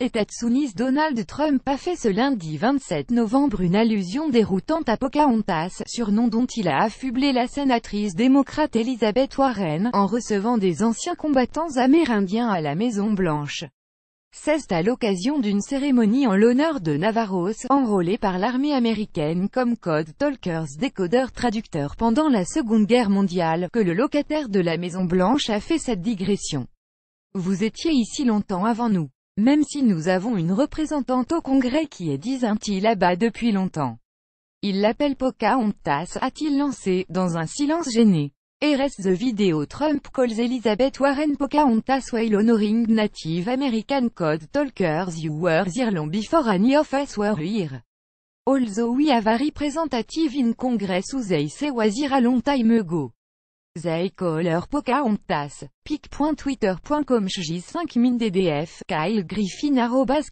États-Unis. Donald Trump a fait ce lundi 27 novembre une allusion déroutante à Pocahontas, surnom dont il a affublé la sénatrice démocrate Elizabeth Warren, en recevant des anciens combattants amérindiens à la Maison-Blanche. C'est à l'occasion d'une cérémonie en l'honneur de Navarros, enrôlés par l'armée américaine comme code talkers décodeurs traducteurs pendant la Seconde Guerre mondiale, que le locataire de la Maison-Blanche a fait cette digression. Vous étiez ici longtemps avant nous. Même si nous avons une représentante au Congrès qui est disent-ils là-bas depuis longtemps. Il l'appelle Pocahontas, a-t-il lancé, dans un silence gêné. RS The Video Trump calls Elizabeth Warren Pocahontas while honoring Native American code talkers. You were there long before any of us were here. Although we have a representative in Congress who they say was here a long time ago. They call her Pocahontas. pic.twitter.com j5mindedf Kyle Griffin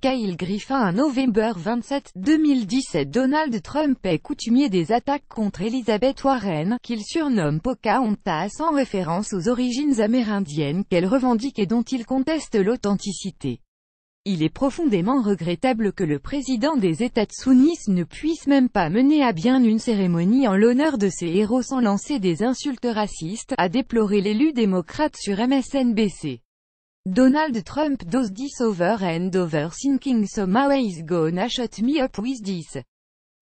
@Kyle Griffin. Un novembre 27, 2017. Donald Trump est coutumier des attaques contre Elizabeth Warren, qu'il surnomme Pocahontas en référence aux origines amérindiennes qu'elle revendique et dont il conteste l'authenticité. Il est profondément regrettable que le président des États-Unis ne puisse même pas mener à bien une cérémonie en l'honneur de ses héros sans lancer des insultes racistes, a déploré l'élu démocrate sur MSNBC. Donald Trump does this over and over thinking somehow he's gonna shut me up with this.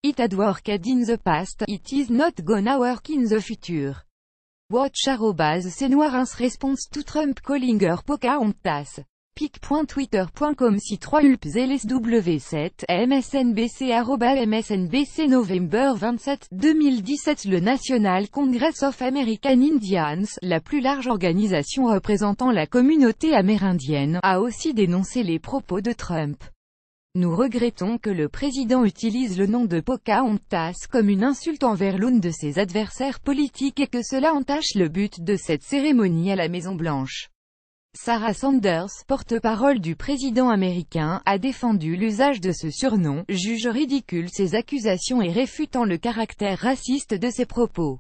It had worked in the past, it is not gonna work in the future. Watch @CNoirins response to Trump calling her Pocahontas. pic.twitter.com C3ULPZLSW7, MSNBC @MSNBC. Novembre 27, 2017. Le National Congress of American Indians, la plus large organisation représentant la communauté amérindienne, a aussi dénoncé les propos de Trump. Nous regrettons que le président utilise le nom de Pocahontas comme une insulte envers l'une de ses adversaires politiques et que cela entache le but de cette cérémonie à la Maison-Blanche. Sarah Sanders, porte-parole du président américain, a défendu l'usage de ce surnom, juge ridicule ces accusations et réfutant le caractère raciste de ses propos.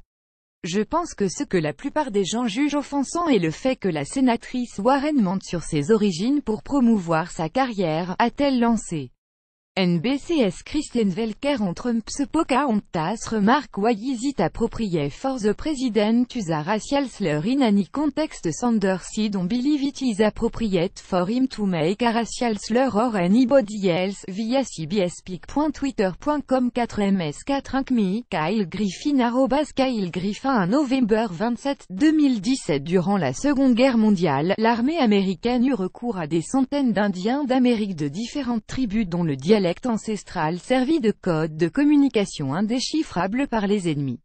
Je pense que ce que la plupart des gens jugent offensant est le fait que la sénatrice Warren mente sur ses origines pour promouvoir sa carrière, a-t-elle lancé. NBC's Kristen Welker on Trump's Pocahontas remarque why is it appropriate for the president to use a racial slur in any context. Sanders don't believe it is appropriate for him to make a racial slur or anybody else, via CBS. pic.twitter.com 4ms4incme, Kyle Griffin @Kyle Griffin. Un novembre 27, 2017. Durant la Seconde Guerre mondiale, l'armée américaine eut recours à des centaines d'Indiens d'Amérique de différentes tribus dont le dialecte ancestral servit de code de communication indéchiffrable par les ennemis.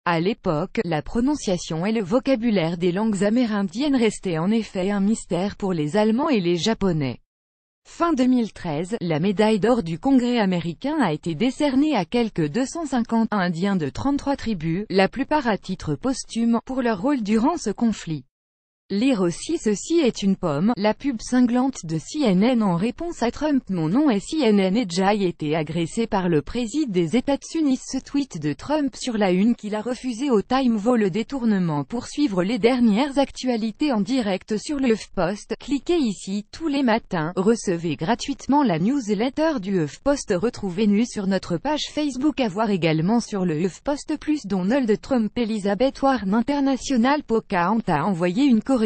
À l'époque, la prononciation et le vocabulaire des langues amérindiennes restaient en effet un mystère pour les Allemands et les Japonais. Fin 2013, la médaille d'or du Congrès américain a été décernée à quelques 250 Indiens de 33 tribus, la plupart à titre posthume, pour leur rôle durant ce conflit. Lire aussi ceci est une pomme, la pub cinglante de CNN en réponse à Trump. Mon nom est CNN et j'ai été agressé par le président des États-Unis. Ce tweet de Trump sur la une qu'il a refusé au Time vaut le détournement. Pour suivre les dernières actualités en direct sur le HuffPost, cliquez ici. Tous les matins, recevez gratuitement la newsletter du HuffPost. Retrouvez-nous sur notre page Facebook. À voir également sur le HuffPost Plus. Donald Trump Elizabeth Warren International Pocahontas a envoyé une correction.